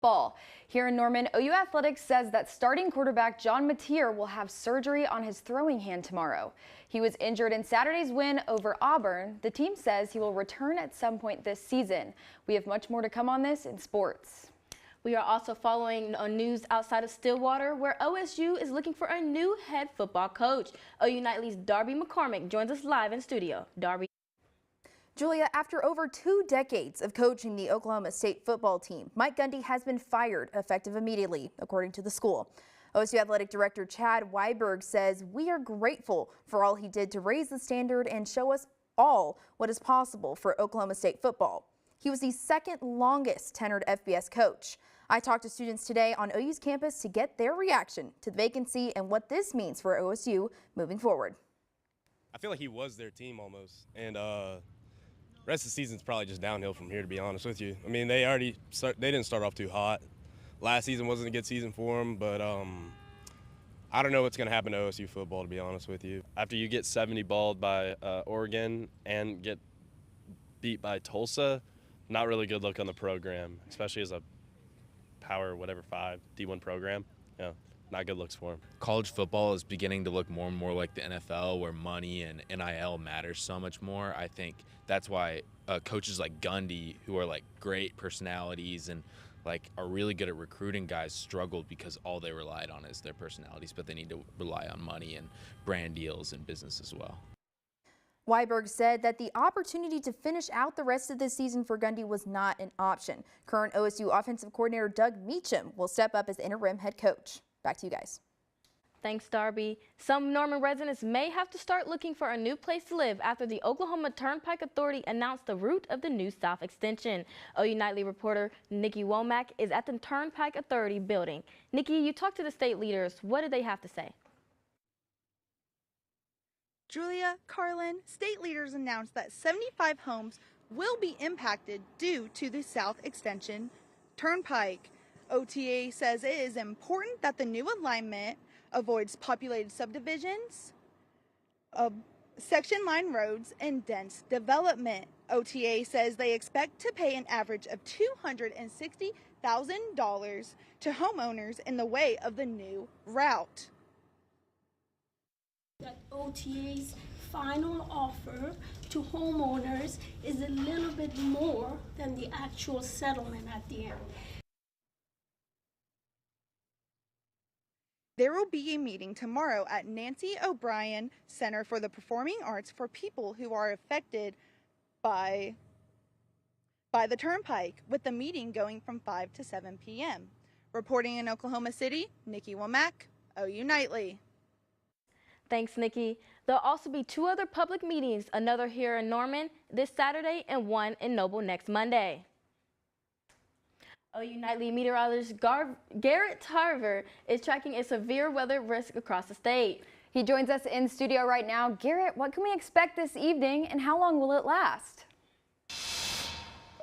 Ball. Here in Norman, OU Athletics says that starting quarterback John Mateer will have surgery on his throwing hand tomorrow. He was injured in Saturday's win over Auburn. The team says he will return at some point this season. We have much more to come on this in sports. We are also following news outside of Stillwater, where OSU is looking for a new head football coach. OU Nightly's Darby McCormick joins us live in studio. Darby. Julia, after over 2 decades of coaching the Oklahoma State football team, Mike Gundy has been fired effective immediately, according to the school. OSU Athletic Director Chad Weiberg says, "We are grateful for all he did to raise the standard and show us all what is possible for Oklahoma State football." He was the second longest tenured FBS coach. I talked to students today on OU's campus to get their reaction to the vacancy and what this means for OSU moving forward. I feel like he was their team almost, and rest of the season's probably just downhill from here, to be honest with you. I mean, they didn't start off too hot. Last season wasn't a good season for them, but I don't know what's going to happen to OSU football, to be honest with you. After you get 70 balled by Oregon and get beat by Tulsa, not really good look on the program, especially as a Power 5 D1 program. Yeah, not good looks for him. College football is beginning to look more and more like the NFL, where money and NIL matters so much more. I think that's why coaches like Gundy, who are like great personalities and like are really good at recruiting guys, struggled because all they relied on is their personalities, but they need to rely on money and brand deals and business as well. Weiberg said that the opportunity to finish out the rest of the season for Gundy was not an option. Current OSU offensive coordinator Doug Meacham will step up as interim head coach. Back to you guys. Thanks, Darby. Some Norman residents may have to start looking for a new place to live after the Oklahoma Turnpike Authority announced the route of the new South Extension. OU Nightly reporter Nikki Womack is at the Turnpike Authority building. Nikki, you talked to the state leaders. What did they have to say? Julia, Carlin, state leaders announced that 75 homes will be impacted due to the South Extension Turnpike. OTA says it is important that the new alignment avoids populated subdivisions, section line roads, and dense development. OTA says they expect to pay an average of $260,000 to homeowners in the way of the new route. That OTA's final offer to homeowners is a little bit more than the actual settlement at the end. There will be a meeting tomorrow at Nancy O'Brien Center for the Performing Arts for people who are affected by the Turnpike, with the meeting going from 5 to 7 p.m. Reporting in Oklahoma City, Nikki Womack, OU Nightly. Thanks, Nikki. There'll also be 2 other public meetings, another here in Norman this Saturday and one in Noble next Monday. OU Nightly meteorologist Garrett Tarver is tracking a severe weather risk across the state. He joins us in studio right now. Garrett, what can we expect this evening and how long will it last?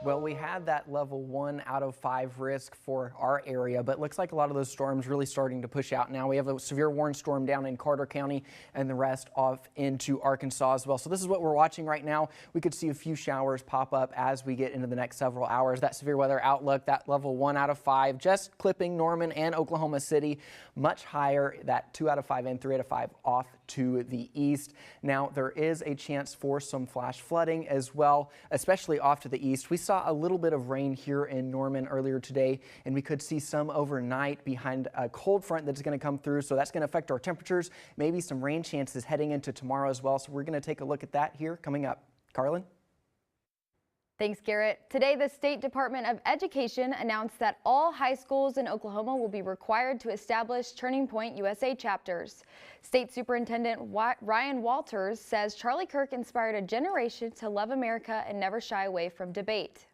Well, we had that level 1 out of 5 risk for our area, but it looks like a lot of those storms really starting to push out now. We have a severe warning storm down in Carter County and the rest off into Arkansas as well. So this is what we're watching right now. We could see a few showers pop up as we get into the next several hours. That severe weather outlook, that level 1 out of 5, just clipping Norman and Oklahoma City. Much higher, that 2 out of 5 and 3 out of 5 off to the east. Now, there is a chance for some flash flooding as well, especially off to the east. We saw a little bit of rain here in Norman earlier today, and we could see some overnight behind a cold front that's going to come through, so that's going to affect our temperatures, maybe some rain chances heading into tomorrow as well. So we're going to take a look at that here coming up. Carlin? Thanks, Garrett. Today, the State Department of Education announced that all high schools in Oklahoma will be required to establish Turning Point USA chapters. State Superintendent Ryan Walters says Charlie Kirk inspired a generation to love America and never shy away from debate.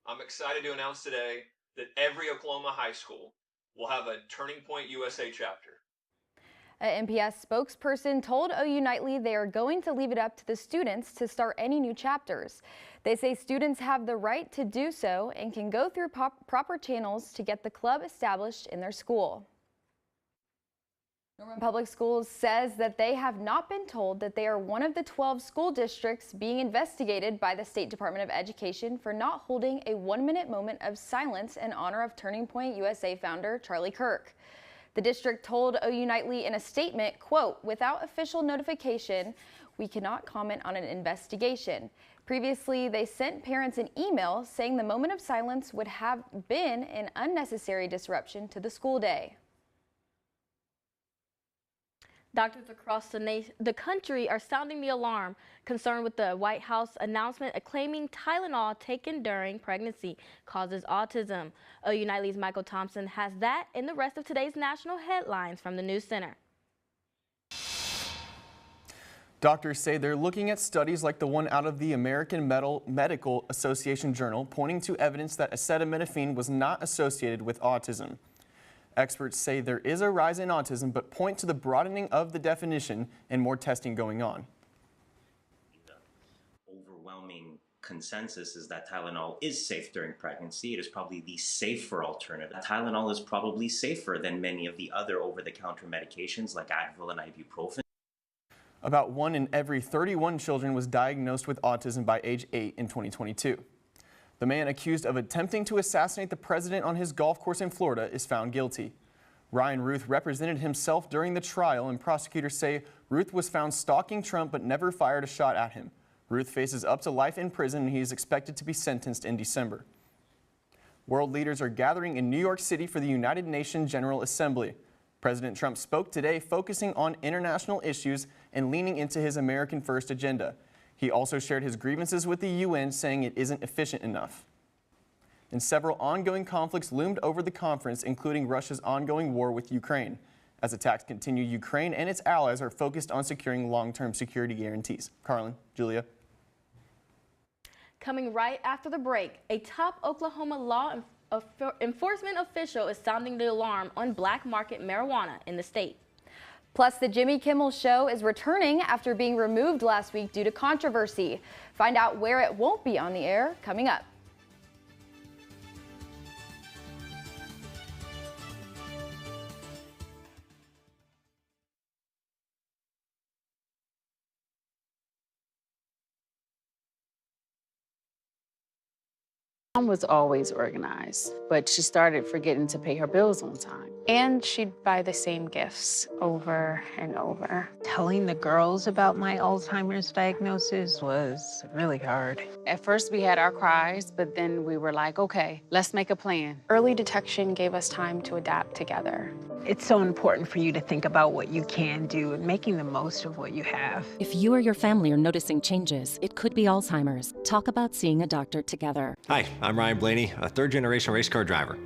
I'm excited to announce today that every Oklahoma high school will have a Turning Point USA chapter. An MPS spokesperson told OU Nightly they are going to leave it up to the students to start any new chapters. They say students have the right to do so and can go through proper channels to get the club established in their school. Norman Public Schools says that they have not been told that they are one of the 12 school districts being investigated by the State Department of Education for not holding a 1-minute moment of silence in honor of Turning Point USA founder Charlie Kirk. The district told OU Nightly in a statement, quote, "Without official notification, we cannot comment on an investigation." Previously, they sent parents an email saying the moment of silence would have been an unnecessary disruption to the school day. Doctors across the country are sounding the alarm, concerned with the White House announcement claiming Tylenol taken during pregnancy causes autism. OU Nightly's Michael Thompson has that and the rest of today's national headlines from the News Center. Doctors say they're looking at studies like the one out of the American Medical Association Journal, pointing to evidence that acetaminophen was not associated with autism. Experts say there is a rise in autism, but point to the broadening of the definition and more testing going on. The overwhelming consensus is that Tylenol is safe during pregnancy. It is probably the safer alternative. Tylenol is probably safer than many of the other over-the-counter medications like Advil and ibuprofen. About 1 in every 31 children was diagnosed with autism by age 8 in 2022. The man accused of attempting to assassinate the president on his golf course in Florida is found guilty. Ryan Ruth represented himself during the trial, and prosecutors say Ruth was found stalking Trump but never fired a shot at him. Ruth faces up to life in prison, and he is expected to be sentenced in December. World leaders are gathering in New York City for the United Nations General Assembly. President Trump spoke today, focusing on international issues and leaning into his American First agenda. He also shared his grievances with the UN, saying it isn't efficient enough. And several ongoing conflicts loomed over the conference, including Russia's ongoing war with Ukraine. As attacks continue, Ukraine and its allies are focused on securing long-term security guarantees. Carlin, Julia. Coming right after the break, a top Oklahoma law enforcement official is sounding the alarm on black market marijuana in the state. Plus, the Jimmy Kimmel Show is returning after being removed last week due to controversy. Find out where it won't be on the air coming up. Mom was always organized, but she started forgetting to pay her bills on time. And she'd buy the same gifts over and over. Telling the girls about my Alzheimer's diagnosis was really hard. At first we had our cries, but then we were like, okay, let's make a plan. Early detection gave us time to adapt together. It's so important for you to think about what you can do and making the most of what you have. If you or your family are noticing changes, it could be Alzheimer's. Talk about seeing a doctor together. Hi, I'm Ryan Blaney, a third-generation race car driver.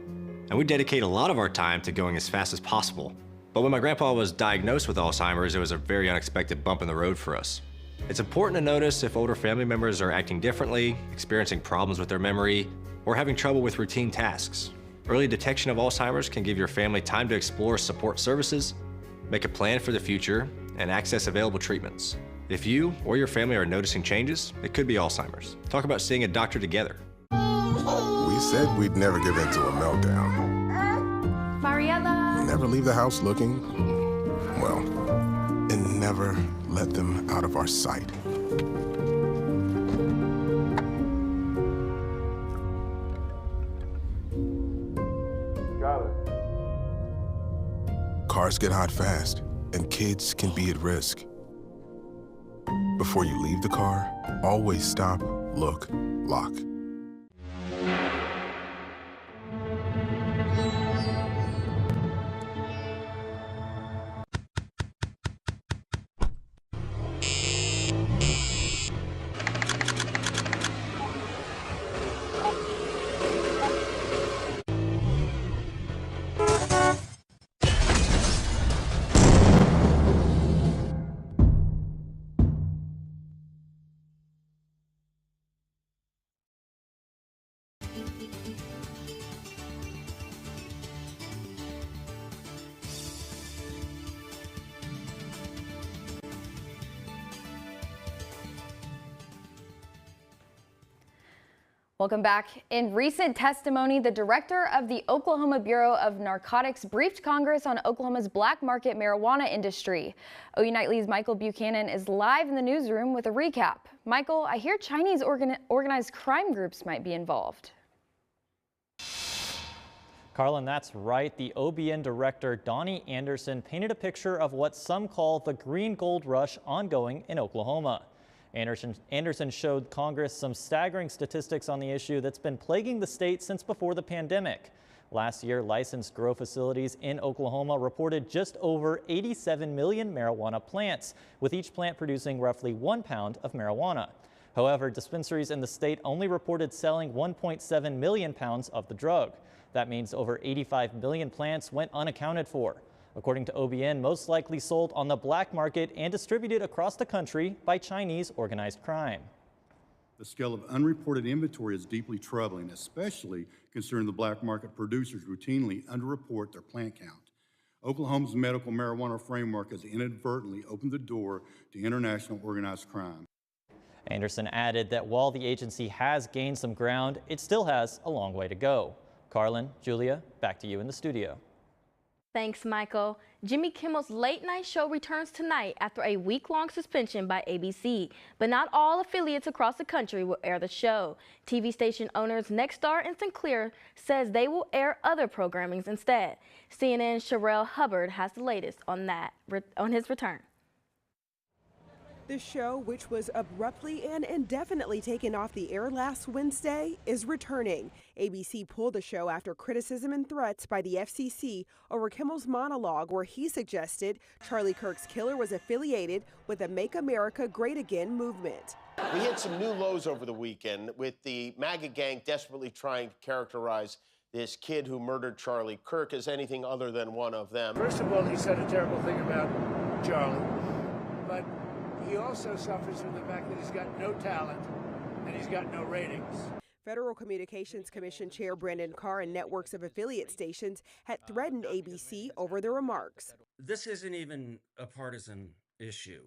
And we dedicate a lot of our time to going as fast as possible. But when my grandpa was diagnosed with Alzheimer's, it was a very unexpected bump in the road for us. It's important to notice if older family members are acting differently, experiencing problems with their memory, or having trouble with routine tasks. Early detection of Alzheimer's can give your family time to explore support services, make a plan for the future, and access available treatments. If you or your family are noticing changes, it could be Alzheimer's. Talk about seeing a doctor together. We said we'd never give in to a meltdown. Mariella! Never leave the house looking, well, and never let them out of our sight. Cars get hot fast, and kids can be at risk. Before you leave the car, always stop, look, lock. Welcome back. In recent testimony, the director of the Oklahoma Bureau of Narcotics briefed Congress on Oklahoma's black market marijuana industry. OU Nightly's Michael Buchanan is live in the newsroom with a recap. Michael, I hear Chinese organized crime groups might be involved. Carlin, that's right. The OBN director, Donnie Anderson, painted a picture of what some call the green gold rush ongoing in Oklahoma. Anderson showed Congress some staggering statistics on the issue that's been plaguing the state since before the pandemic. Last year, licensed grow facilities in Oklahoma reported just over 87 million marijuana plants, with each plant producing roughly 1 pound of marijuana. However, dispensaries in the state only reported selling 1.7 million pounds of the drug. That means over 85 million plants went unaccounted for. According to OBN, most likely sold on the black market and distributed across the country by Chinese organized crime. The scale of unreported inventory is deeply troubling, especially considering the black market producers routinely underreport their plant count. Oklahoma's medical marijuana framework has inadvertently opened the door to international organized crime. Anderson added that while the agency has gained some ground, it still has a long way to go. Carlin, Julia, back to you in the studio. Thanks, Michael. Jimmy Kimmel's late night show returns tonight after a week-long suspension by ABC, but not all affiliates across the country will air the show. TV station owners Nexstar and Sinclair says they will air other programmings instead. CNN's Sherelle Hubbard has the latest on his return. The show, which was abruptly and indefinitely taken off the air last Wednesday, is returning. ABC pulled the show after criticism and threats by the FCC over Kimmel's monologue where he suggested Charlie Kirk's killer was affiliated with the Make America Great Again movement. We hit some new lows over the weekend with the MAGA gang desperately trying to characterize this kid who murdered Charlie Kirk as anything other than one of them. First of all, he said a terrible thing about Charlie, but he also suffers from the fact that he's got no talent and he's got no ratings. Federal Communications Commission Chair Brendan Carr and networks of affiliate stations had threatened ABC over the remarks. This isn't even a partisan issue.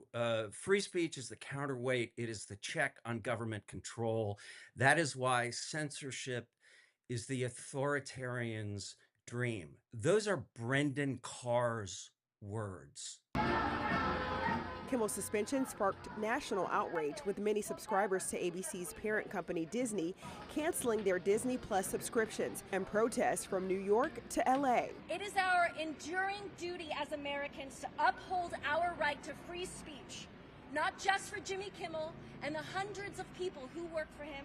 Free speech is the counterweight. It is the check on government control. That is why censorship is the authoritarian's dream. Those are Brendan Carr's words. Kimmel's suspension sparked national outrage, with many subscribers to ABC's parent company Disney canceling their Disney Plus subscriptions, and protests from New York to LA. It is our enduring duty as Americans to uphold our right to free speech, not just for Jimmy Kimmel and the hundreds of people who work for him,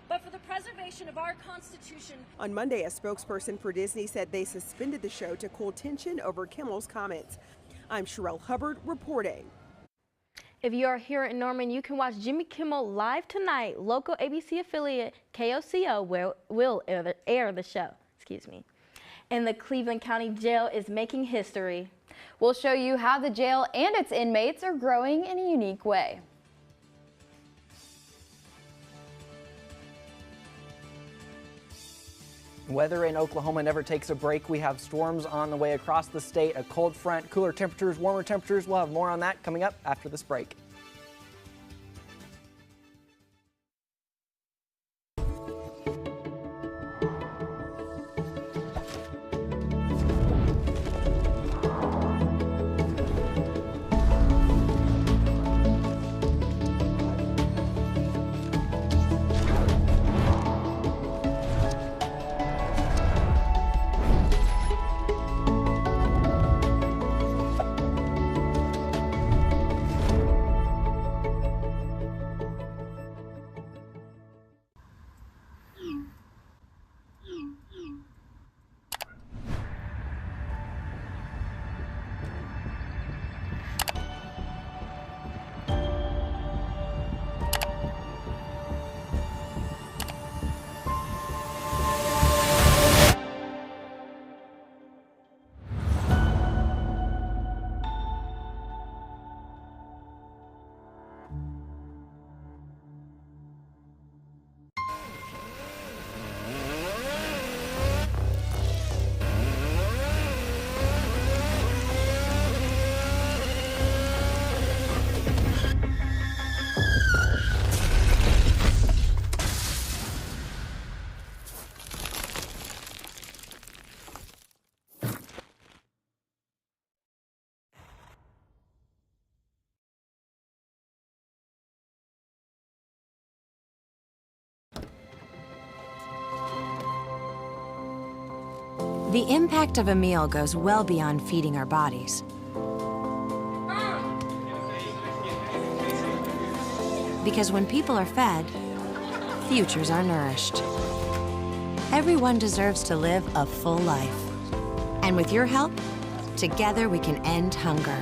but for the preservation of our Constitution. On Monday, a spokesperson for Disney said they suspended the show to cool tension over Kimmel's comments. I'm Sherelle Hubbard reporting. If you are here in Norman, you can watch Jimmy Kimmel live tonight. Local ABC affiliate KOCO will air the show. And the Cleveland County Jail is making history. We'll show you how the jail and its inmates are growing in a unique way. Weather in Oklahoma never takes a break. We have storms on the way across the state, a cold front, cooler temperatures, warmer temperatures. We'll have more on that coming up after this break. The impact of a meal goes well beyond feeding our bodies. Because when people are fed, futures are nourished. Everyone deserves to live a full life. And with your help, together we can end hunger.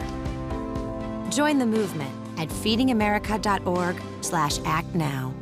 Join the movement at feedingamerica.org/actnow.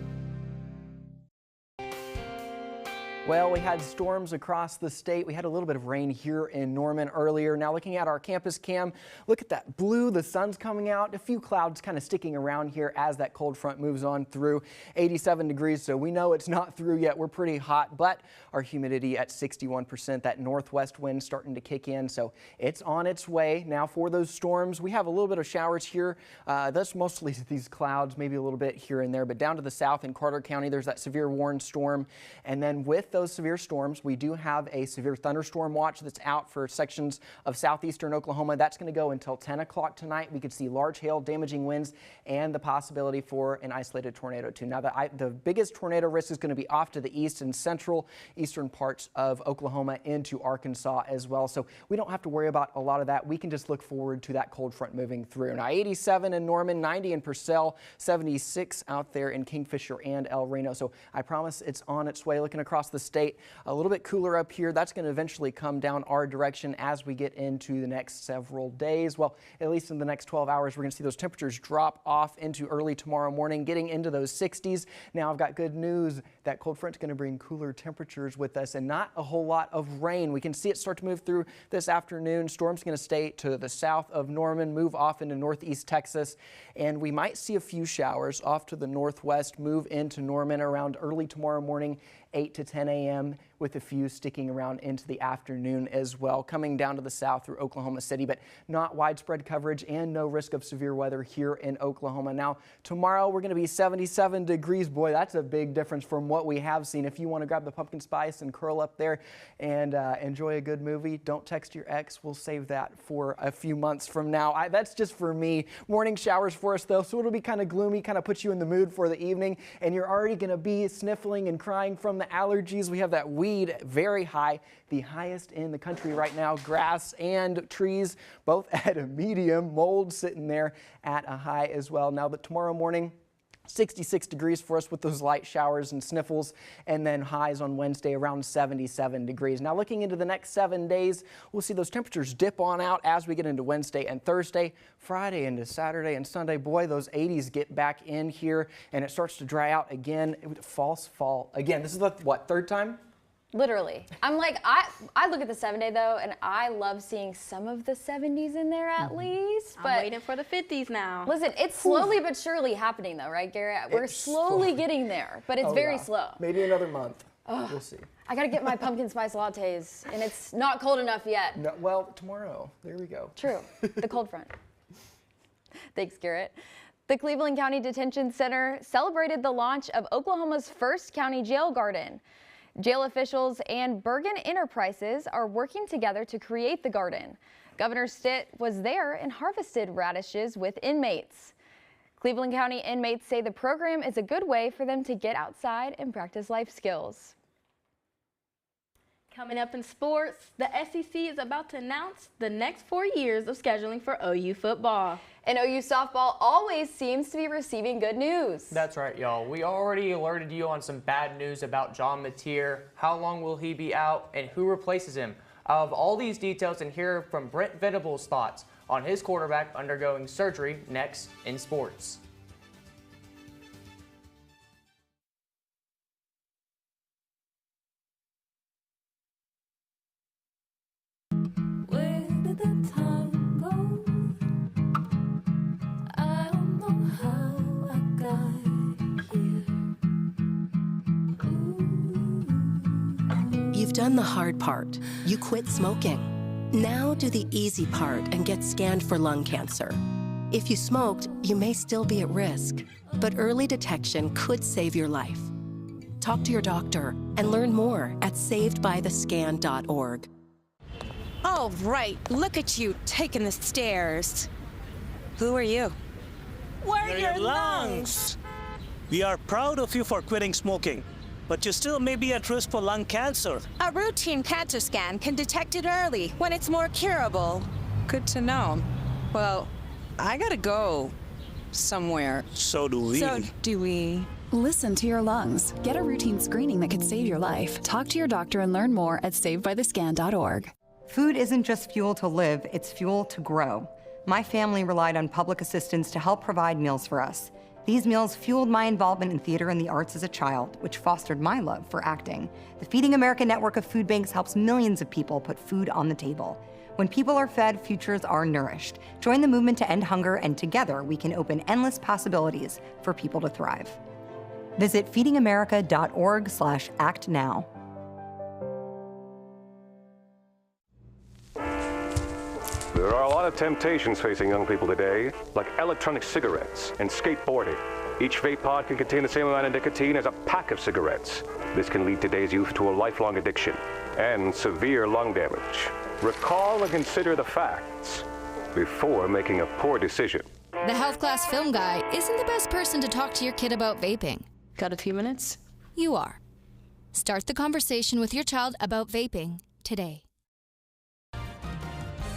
Well, we had storms across the state. We had a little bit of rain here in Norman earlier. Now looking at our campus cam, look at that blue, the sun's coming out, a few clouds kind of sticking around here as that cold front moves on through. 87 degrees, so we know it's not through yet. We're pretty hot, but our humidity at 61%, that northwest wind starting to kick in, so it's on its way. Now for those storms, we have a little bit of showers here. That's mostly these clouds, maybe a little bit here and there, but down to the south in Carter County, there's that severe warning storm. And then with those severe storms, we do have a severe thunderstorm watch that's out for sections of southeastern Oklahoma. That's going to go until 10 o'clock tonight. We could see large hail, damaging winds, and the possibility for an isolated tornado too. Now the biggest tornado risk is going to be off to the east and central eastern parts of Oklahoma into Arkansas as well. So we don't have to worry about a lot of that. We can just look forward to that cold front moving through. Now 87 in Norman, 90 in Purcell, 76 out there in Kingfisher and El Reno. So I promise it's on its way. Looking across the state, a little bit cooler up here. That's going to eventually come down our direction as we get into the next several days. Well, at least in the next 12 hours, we're going to see those temperatures drop off into early tomorrow morning, getting into those 60s. Now I've got good news. That cold front's going to bring cooler temperatures with us and not a whole lot of rain. We can see it start to move through this afternoon. Storm's going to stay to the south of Norman, move off into northeast Texas, and we might see a few showers off to the northwest, move into Norman around early tomorrow morning, 8 to 10 a.m. with a few sticking around into the afternoon as well, coming down to the south through Oklahoma City, but not widespread coverage and no risk of severe weather here in Oklahoma. Now, tomorrow we're going to be 77 degrees. Boy, that's a big difference from what we have seen. If you want to grab the pumpkin spice and curl up there and enjoy a good movie, don't text your ex. We'll save that for a few months from now. That's just for me. Morning showers for us, though, so it'll be kind of gloomy, kind of put you in the mood for the evening, and you're already going to be sniffling and crying from the allergies. We have that weed very high, the highest in the country right now. Grass and trees both at a medium, mold sitting there at a high as well. Now that tomorrow morning, 66 degrees for us with those light showers and sniffles, and then highs on Wednesday around 77 degrees. Now looking into the next 7 days, we'll see those temperatures dip on out as we get into Wednesday and Thursday, Friday into Saturday and Sunday. Boy, those 80s get back in here and it starts to dry out again. False fall again. This is the, what, third time? Literally. I'm like, I look at the 7-day though, and I love seeing some of the 70s in there at least. But I'm waiting for the 50s now. Listen, it's slowly but surely happening though, right, Garrett? We're slowly getting there, but it's very slow. Maybe another month. We'll see. I gotta get my pumpkin spice lattes, and it's not cold enough yet. No, well, tomorrow. There we go. True. The cold front. Thanks, Garrett. The Cleveland County Detention Center celebrated the launch of Oklahoma's first county jail garden. Jail officials and Bergen Enterprises are working together to create the garden. Governor Stitt was there and harvested radishes with inmates. Cleveland County inmates say the program is a good way for them to get outside and practice life skills. Coming up in sports, the SEC is about to announce the next 4 years of scheduling for OU football. And OU softball always seems to be receiving good news. That's right, y'all. We already alerted you on some bad news about John Mateer. How long will he be out and who replaces him? I'll have all these details and hear from Brent Venables' thoughts on his quarterback undergoing surgery next in sports. You've done the hard part. You quit smoking. Now do the easy part and get scanned for lung cancer. If you smoked, you may still be at risk, but early detection could save your life. Talk to your doctor and learn more at savedbythescan.org. All right, look at you taking the stairs. Who are you? We're your lungs. We are proud of you for quitting smoking. but you still may be at risk for lung cancer. A routine cancer scan can detect it early when it's more curable. Good to know. Well, I gotta go somewhere. So do we. So do we. Listen to your lungs. Get a routine screening that could save your life. Talk to your doctor and learn more at savedbythescan.org. Food isn't just fuel to live, it's fuel to grow. My family relied on public assistance to help provide meals for us. These meals fueled my involvement in theater and the arts as a child, which fostered my love for acting. The Feeding America network of food banks helps millions of people put food on the table. When people are fed, futures are nourished. Join the movement to end hunger, and together we can open endless possibilities for people to thrive. Visit feedingamerica.org/actnow. There are a lot of temptations facing young people today, like electronic cigarettes and skateboarding. Each vape pod can contain the same amount of nicotine as a pack of cigarettes. This can lead today's youth to a lifelong addiction and severe lung damage. Recall and consider the facts before making a poor decision. The health class film guy isn't the best person to talk to your kid about vaping. Got a few minutes? You are. Start the conversation with your child about vaping today.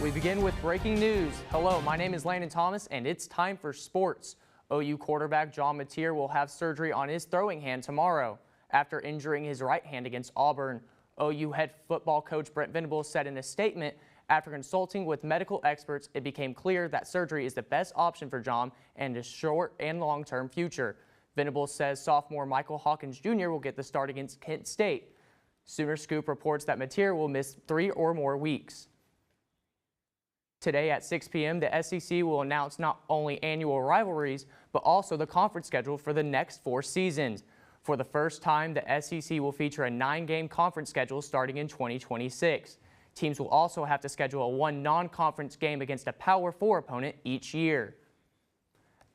We begin with breaking news. Hello, my name is Landon Thomas, and it's time for sports. OU quarterback John Mateer will have surgery on his throwing hand tomorrow after injuring his right hand against Auburn. OU head football coach Brent Venables said in a statement, after consulting with medical experts, it became clear that surgery is the best option for John and his short and long-term future. Venables says sophomore Michael Hawkins Jr. will get the start against Kent State. Sooner Scoop reports that Mateer will miss 3 or more weeks. Today at 6 p.m., the SEC will announce not only annual rivalries, but also the conference schedule for the next 4 seasons. For the first time, the SEC will feature a 9-game conference schedule starting in 2026. Teams will also have to schedule a 1 non-conference game against a Power 4 opponent each year.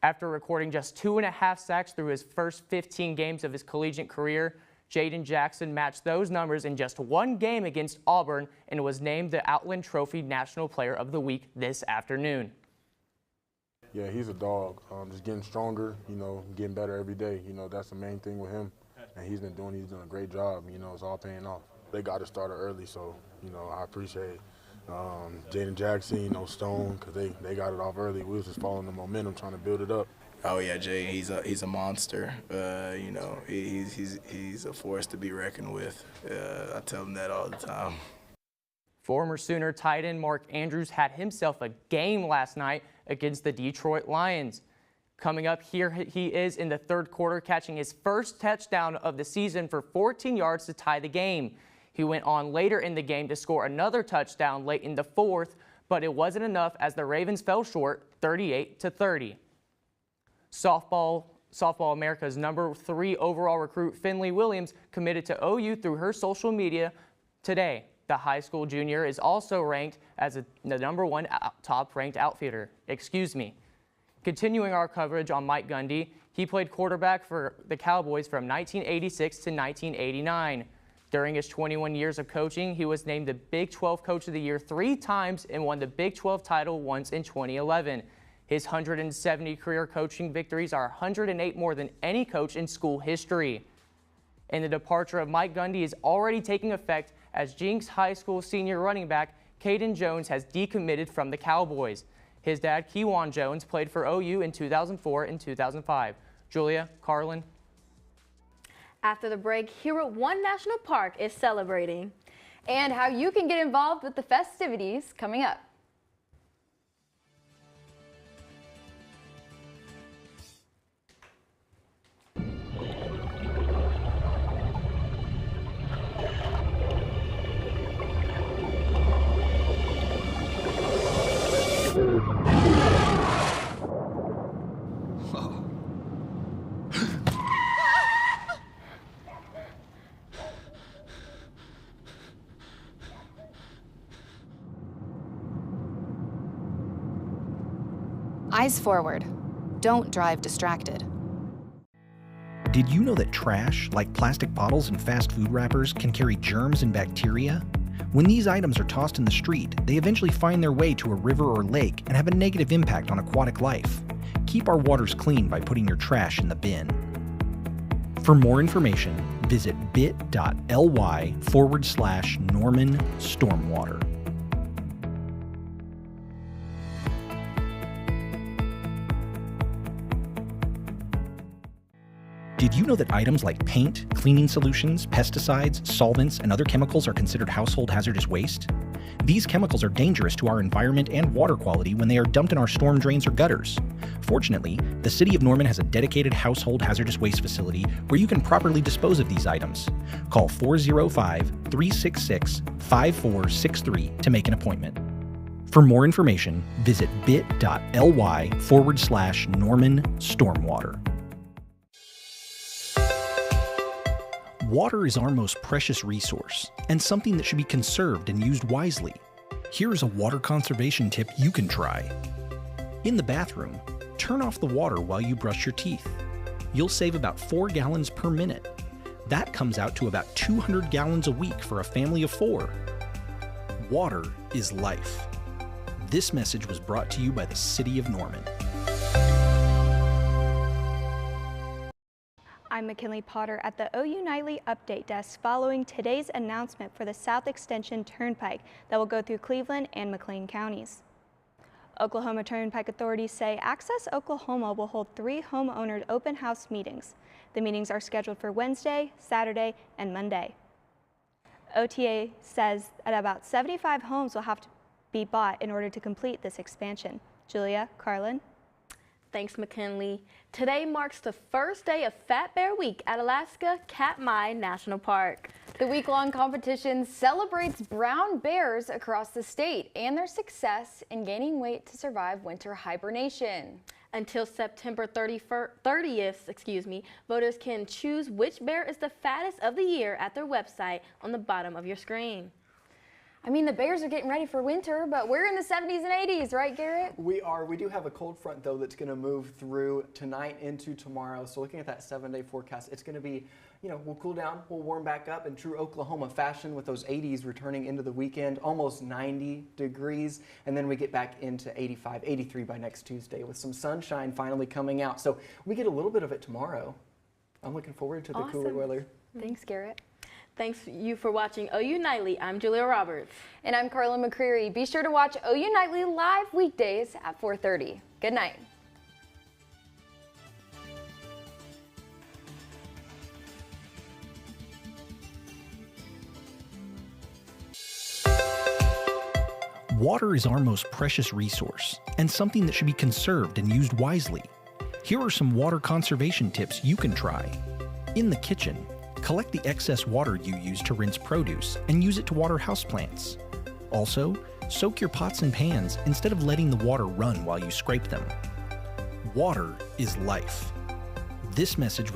After recording just 2.5 sacks through his first 15 games of his collegiate career, Jaden Jackson matched those numbers in just 1 game against Auburn and was named the Outland Trophy National Player of the Week this afternoon. Yeah, he's a dog. Just getting stronger, getting better every day. That's the main thing with him. And he's doing a great job. It's all paying off. They got to start early, so, I appreciate Jaden Jackson, Stone, because they got it off early. We was just following the momentum, trying to build it up. Oh yeah, Jay, he's a monster. He's a force to be reckoned with. I tell him that all the time. Former Sooner tight end Mark Andrews had himself a game last night against the Detroit Lions. Coming up here, he is in the third quarter, catching his first touchdown of the season for 14 yards to tie the game. He went on later in the game to score another touchdown late in the fourth, but it wasn't enough as the Ravens fell short 38-30. Softball America's number 3 overall recruit Finley Williams committed to OU through her social media today. The high school junior is also ranked as the number 1 top-ranked outfielder. Continuing our coverage on Mike Gundy, he played quarterback for the Cowboys from 1986 to 1989. During his 21 years of coaching, he was named the Big 12 Coach of the Year 3 times and won the Big 12 title once in 2011. His 170 career coaching victories are 108 more than any coach in school history. And the departure of Mike Gundy is already taking effect as Jenks High School senior running back Caden Jones has decommitted from the Cowboys. His dad, Kewan Jones, played for OU in 2004 and 2005. Julia, Carlin. After the break, Hero One National Park is celebrating. And how you can get involved with the festivities coming up. Eyes forward. Don't drive distracted. Did you know that trash, like plastic bottles and fast food wrappers, can carry germs and bacteria? When these items are tossed in the street, they eventually find their way to a river or lake and have a negative impact on aquatic life. Keep our waters clean by putting your trash in the bin. For more information, visit bit.ly/Norman Stormwater. Did you know that items like paint, cleaning solutions, pesticides, solvents, and other chemicals are considered household hazardous waste? These chemicals are dangerous to our environment and water quality when they are dumped in our storm drains or gutters. Fortunately, the City of Norman has a dedicated household hazardous waste facility where you can properly dispose of these items. Call 405-366-5463 to make an appointment. For more information, visit bit.ly/Norman Stormwater. Water is our most precious resource and something that should be conserved and used wisely. Here is a water conservation tip you can try. In the bathroom, turn off the water while you brush your teeth. You'll save about 4 gallons per minute. That comes out to about 200 gallons a week for a family of 4. Water is life. This message was brought to you by the City of Norman. I'm McKinley Potter at the OU Nightly Update Desk following today's announcement for the South Extension Turnpike that will go through Cleveland and McLean counties. Oklahoma Turnpike authorities say Access Oklahoma will hold 3 homeowners open house meetings. The meetings are scheduled for Wednesday, Saturday, and Monday. OTA says that about 75 homes will have to be bought in order to complete this expansion. Julia, Carlin. Thanks, McKinley. Today marks the first day of Fat Bear Week at Alaska Katmai National Park. The week-long competition celebrates brown bears across the state and their success in gaining weight to survive winter hibernation. Until September 30th, voters can choose which bear is the fattest of the year at their website on the bottom of your screen. I mean, the bears are getting ready for winter, but we're in the 70s and 80s, right, Garrett? We are. We do have a cold front, though, that's going to move through tonight into tomorrow. So looking at that 7-day forecast, it's going to be, we'll cool down, we'll warm back up in true Oklahoma fashion with those 80s returning into the weekend, almost 90 degrees. And then we get back into 85, 83 by next Tuesday with some sunshine finally coming out. So we get a little bit of it tomorrow. I'm looking forward to the cooler weather. Thanks, Garrett. Thanks you for watching OU Nightly. I'm Julia Roberts. And I'm Carla McCreary. Be sure to watch OU Nightly live weekdays at 4:30. Good night. Water is our most precious resource and something that should be conserved and used wisely. Here are some water conservation tips you can try. In the kitchen, collect the excess water you use to rinse produce and use it to water houseplants. Also, soak your pots and pans instead of letting the water run while you scrape them. Water is life. This message was